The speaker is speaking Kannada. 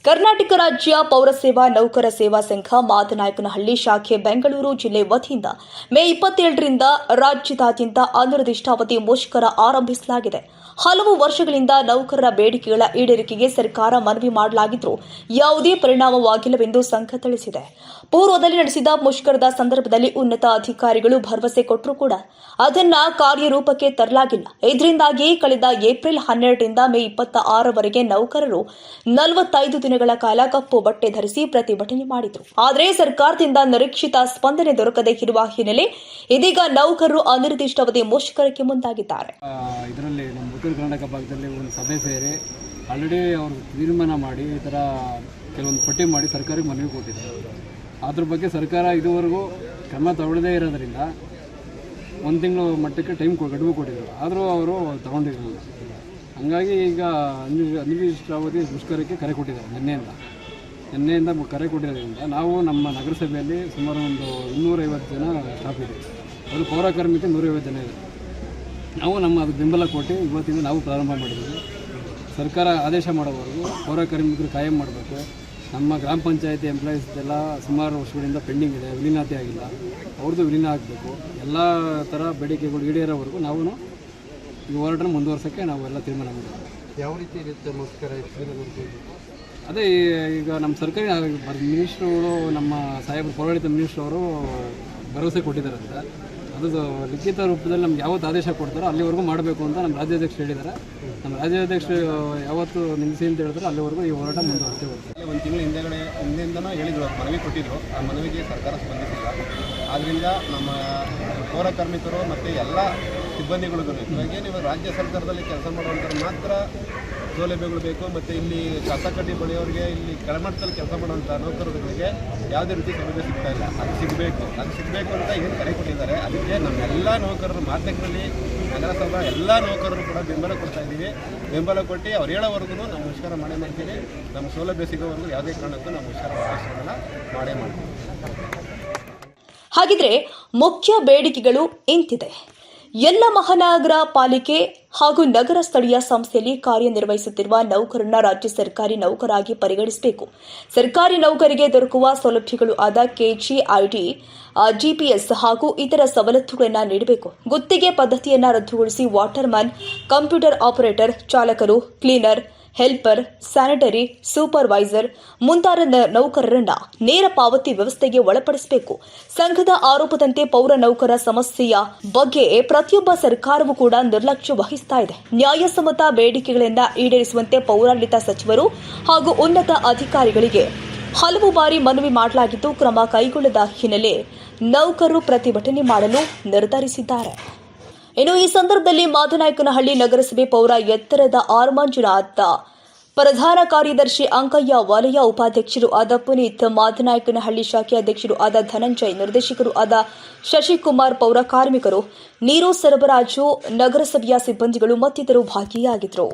ಕರ್ನಾಟಕ ರಾಜ್ಯ ಪೌರಸೇವಾ ನೌಕರ ಸೇವಾ ಸಂಘ ಮಾದನಾಯಕನಹಳ್ಳಿ ಶಾಖೆ ಬೆಂಗಳೂರು ಜಿಲ್ಲೆ ವತಿಯಿಂದ ಮೇ 27ರಿಂದ ರಾಜ್ಯದಾದ್ಯಂತ ಅನಿರ್ದಿಷ್ಟಾವಧಿ ಮುಷ್ಕರ ಆರಂಭಿಸಲಾಗಿದೆ. ಹಲವು ವರ್ಷಗಳಿಂದ ನೌಕರರ ಬೇಡಿಕೆಗಳ ಈಡೇರಿಕೆಗೆ ಸರ್ಕಾರ ಮನವಿ ಮಾಡಲಾಗಿದ್ದರೂ ಯಾವುದೇ ಪರಿಣಾಮವಾಗಿಲ್ಲವೆಂದು ಸಂಘ ತಿಳಿಸಿದೆ. ಪೂರ್ವದಲ್ಲಿ ನಡೆಸಿದ ಮುಷ್ಕರದ ಸಂದರ್ಭದಲ್ಲಿ ಉನ್ನತ ಅಧಿಕಾರಿಗಳು ಭರವಸೆ ಕೊಟ್ಟರೂ ಕೂಡ ಅದನ್ನ ಕಾರ್ಯರೂಪಕ್ಕೆ ತರಲಾಗಿಲ್ಲ. ಇದರಿಂದಾಗಿ ಕಳೆದ ಏಪ್ರಿಲ್ 12ರಿಂದ ಮೇ 26ರವರೆಗೆ ನೌಕರರು 45 ದಿನಗಳ ಕಾಲ ಕಪ್ಪು ಬಟ್ಟೆ ಧರಿಸಿ ಪ್ರತಿಭಟನೆ ಮಾಡಿದರು. ಆದರೆ ಸರ್ಕಾರದಿಂದ ನಿರೀಕ್ಷಿತ ಸ್ಪಂದನೆ ದೊರಕದೇ ಇರುವ ಹಿನ್ನೆಲೆ ಇದೀಗ ನೌಕರರು ಅನಿರ್ದಿಷ್ಟಾವಧಿ ಮುಷ್ಕರಕ್ಕೆ ಮುಂದಾಗಿದ್ದಾರೆ. ಇದರಲ್ಲಿ ನಮ್ಮ ಉತ್ತರ ಕರ್ನಾಟಕ ಭಾಗದಲ್ಲಿ ಒಂದು ಸಭೆ ಸೇರಿ ಆಲ್ರೆಡಿ ಅವರು ತೀರ್ಮಾನ ಮಾಡಿ ಈ ಥರ ಕೆಲವೊಂದು ಪಟ್ಟಿ ಮಾಡಿ ಸರ್ಕಾರಕ್ಕೆ ಮನವಿ ಕೊಟ್ಟಿದ್ದಾರೆ. ಅದ್ರ ಬಗ್ಗೆ ಸರ್ಕಾರ ಇದುವರೆಗೂ ಕ್ರಮ ತಗೊಳ್ಳದೇ ಇರೋದ್ರಿಂದ 1 ತಿಂಗಳು ಮಟ್ಟಕ್ಕೆ ಟೈಮ್ ಗಡುವು ಕೊಟ್ಟಿದ್ದರು. ಆದರೂ ಅವರು ತಗೊಂಡಿರಲಿಲ್ಲ. ಹಾಗಾಗಿ ಈಗ ಅನಿರ್ದಿಷ್ಟಾವಧಿ ಮುಷ್ಕರಕ್ಕೆ ಕರೆ ಕೊಟ್ಟಿದ್ದಾರೆ. ನಿನ್ನೆಯಿಂದ ಕರೆ ಕೊಟ್ಟಿರೋದ್ರಿಂದ ನಾವು ನಮ್ಮ ನಗರಸಭೆಯಲ್ಲಿ ಸುಮಾರು ಒಂದು 250 ಜನ ಸ್ಟಾಫ್ ಇದೆ. ಅದು ಪೌರ ಕಾರ್ಮಿಕ 150 ಜನ ಇದೆ. ನಾವು ಅದಕ್ಕೆ ಬೆಂಬಲ ಕೊಟ್ಟು ಇವತ್ತಿಂದ ನಾವು ಪ್ರಾರಂಭ ಮಾಡಿದ್ದೀವಿ. ಸರ್ಕಾರ ಆದೇಶ ಮಾಡೋವರೆಗೂ ಪೌರ ಕಾರ್ಮಿಕರು ಕಾಯಂ ಮಾಡಬೇಕು. ನಮ್ಮ ಗ್ರಾಮ ಪಂಚಾಯತಿ ಎಂಪ್ಲಾಯೀಸ್ದೆಲ್ಲ ಸುಮಾರು ವರ್ಷಗಳಿಂದ ಪೆಂಡಿಂಗ್ ಇದೆ, ವಿಲೀನಾತಿ ಆಗಿಲ್ಲ. ಅವ್ರದ್ದು ವಿಲೀನ ಆಗಬೇಕು. ಎಲ್ಲ ಥರ ಬೇಡಿಕೆಗಳು ಈಡೇರೋವರೆಗೂ ನಾವು ಈ ಹೋರಾಟನ ಮುಂದುವರ್ಸೋಕ್ಕೆ ನಾವೆಲ್ಲ ತೀರ್ಮಾನ ಮಾಡಿದ್ದೀವಿ. ಯಾವ ರೀತಿ ಇರುತ್ತೆ ಮುಷ್ಕರ? ಅದೇ ಈಗ ನಮ್ಮ ಸರ್ಕಾರಿ ಮಿನಿಸ್ಟ್ರುಗಳು, ನಮ್ಮ ಸಾಹೇಬರು ಪೌರಾಡಳಿತ ಮಿನಿಸ್ಟ್ರು ಅವರು ಭರವಸೆ ಕೊಟ್ಟಿದ್ದಾರೆ ಅಂತ. ಅದು ಲಿಖಿತ ರೂಪದಲ್ಲಿ ನಮ್ಗೆ ಯಾವತ್ತು ಆದೇಶ ಕೊಡ್ತಾರೋ ಅಲ್ಲಿವರೆಗೂ ಮಾಡಬೇಕು ಅಂತ ನಮ್ಮ ರಾಜ್ಯಾಧ್ಯಕ್ಷರು ಹೇಳಿದ್ದಾರೆ. ನಮ್ಮ ರಾಜ್ಯಾಧ್ಯಕ್ಷರು ಯಾವತ್ತು ನಿಲ್ಲಿಸಿ ಅಂತ ಹೇಳಿದ್ರೆ ಅಲ್ಲಿವರೆಗೂ ಈ ಹೋರಾಟ ಮುಂದುವರಿಸ್ತೇವೆ. 1 ತಿಂಗಳ ಹಿಂದೆಯಿಂದನೂ ಹೇಳಿದ್ರು, ಮನವಿ ಕೊಟ್ಟಿದ್ರು. ಆ ಮನವಿಗೆ ಸರ್ಕಾರ ಸ್ಪಂದಿಸಿಲ್ಲ. ಆದ್ದರಿಂದ ನಮ್ಮ ಪೌರ ಕಾರ್ಮಿಕರು ಮತ್ತು ಎಲ್ಲ ಸಿಬ್ಬಂದಿಗಳಿಗೂ ಇವಾಗೇ ನೀವು ರಾಜ್ಯ ಸರ್ಕಾರದಲ್ಲಿ ಕೆಲಸ ಮಾಡುವಂಥವ್ರು ಮಾತ್ರ ಸೌಲಭ್ಯಗಳು ಬೇಕು. ಮತ್ತು ಇಲ್ಲಿ ಕಸ ಕಡ್ಡಿ ಬಳಿಯೋರಿಗೆ, ಇಲ್ಲಿ ಕೆಳಮಟ್ಟದಲ್ಲಿ ಕೆಲಸ ಮಾಡುವಂಥ ನೌಕರರಿಗೆ ಯಾವುದೇ ರೀತಿ ಸೌಲಭ್ಯ ಸಿಗ್ತಾ ಇಲ್ಲ. ಅದು ಸಿಗಬೇಕು ಅಂತ ಏನು ಕರೆ ಕೊಟ್ಟಿದ್ದಾರೆ. ಅದಕ್ಕೆ ನಮ್ಮೆಲ್ಲ ನೌಕರರು ಮಾಧ್ಯಮದಲ್ಲಿ ನಗರಸಭಾ ಎಲ್ಲ ನೌಕರರು ಕೂಡ ಬೆಂಬಲ ಕೊಡ್ತಾ ಇದ್ದೀವಿ. ಬೆಂಬಲ ಕೊಟ್ಟು ಅವ್ರು ಹೇಳೋವರೆಗೂ ನಾವು ಮುಷ್ಕರ ಮಾಡ್ತೀವಿ. ನಮ್ಮ ಸೌಲಭ್ಯ ಸಿಗೋವರೆಗೂ ಯಾವುದೇ ಕಾರಣಕ್ಕೂ ನಾವು ಮುಷ್ಕರ ಮಾಡೇ ಮಾಡ್ತೀವಿ. ಹಾಗಿದ್ರೆ ಮುಖ್ಯ ಬೇಡಿಕೆಗಳು ಇಂತಿದೆ. ಎಲ್ಲ ಮಹಾನಗರ ಪಾಲಿಕೆ ಹಾಗೂ ನಗರ ಸ್ಥಳೀಯ ಸಂಸ್ಥೆಯಲ್ಲಿ ಕಾರ್ಯನಿರ್ವಹಿಸುತ್ತಿರುವ ನೌಕರರನ್ನ ರಾಜ್ಯ ಸರ್ಕಾರಿ ನೌಕರಾಗಿ ಪರಿಗಣಿಸಬೇಕು. ಸರ್ಕಾರಿ ನೌಕರಿಗೆ ದೊರಕುವ ಸೌಲಭ್ಯಗಳು ಆದ ಕೆಜಿಐಡಿ, ಜಿಪಿಎಸ್ ಹಾಗೂ ಇತರ ಸವಲತ್ತುಗಳನ್ನು ನೀಡಬೇಕು. ಗುತ್ತಿಗೆ ಪದ್ಧತಿಯನ್ನು ರದ್ದುಗೊಳಿಸಿ ವಾಟರ್ ಮ್ಯಾನ್, ಕಂಪ್ಯೂಟರ್ ಆಪರೇಟರ್, ಚಾಲಕರು, ಕ್ಲೀನರ್, ಹೆಲ್ಪರ್, ಸ್ಯಾನಿಟರಿ ಸೂಪರ್ವೈಸರ್ ಮುಂತಾದ ನೌಕರರನ್ನ ನೇರ ಪಾವತಿ ವ್ಯವಸ್ಥೆಗೆ ಒಳಪಡಿಸಬೇಕು. ಸಂಘದ ಆರೋಪದಂತೆ ಪೌರ ನೌಕರ ಸಮಸ್ಯೆಯ ಬಗ್ಗೆ ಪ್ರತಿಯೊಬ್ಬ ಸರ್ಕಾರವೂ ಕೂಡ ನಿರ್ಲಕ್ಷ್ಯ ವಹಿಸ್ತಾ ಇದೆ. ನ್ಯಾಯಸಮ್ಮತ ಬೇಡಿಕೆಗಳನ್ನು ಈಡೇರಿಸುವಂತೆ ಪೌರಾಡಳಿತ ಸಚಿವರು ಹಾಗೂ ಉನ್ನತ ಅಧಿಕಾರಿಗಳಿಗೆ ಹಲವು ಬಾರಿ ಮನವಿ ಮಾಡಲಾಗಿದ್ದು ಕ್ರಮ ಕೈಗೊಳ್ಳದ ಹಿನ್ನೆಲೆ ನೌಕರರು ಪ್ರತಿಭಟನೆ ಮಾಡಲು ನಿರ್ಧರಿಸಿದ್ದಾರೆ. ಇನ್ನು ಈ ಸಂದರ್ಭದಲ್ಲಿ ಮಾದನಾಯಕನಹಳ್ಳಿ ನಗರಸಭೆ ಪೌರ ಎತ್ತರದ ಆರ್ ಮಂಜುನಾಥ್, ಪ್ರಧಾನ ಕಾರ್ಯದರ್ಶಿ ಅಂಕಯ್ಯ, ವಲಯ ಉಪಾಧ್ಯಕ್ಷರು ಆದ ಪುನೀತ್, ಮಾದನಾಯಕನಹಳ್ಳಿ ಶಾಖೆ ಅಧ್ಯಕ್ಷರು ಆದ ಧನಂಜಯ್, ನಿರ್ದೇಶಕರು ಆದ ಶಶಿಕುಮಾರ್, ಪೌರ ಕಾರ್ಮಿಕರು, ನೀರು ಸರಬರಾಜು, ನಗರಸಭೆಯ ಸಿಬ್ಬಂದಿಗಳು ಮತ್ತಿತರರು ಭಾಗಿಯಾಗಿದ್ದರು.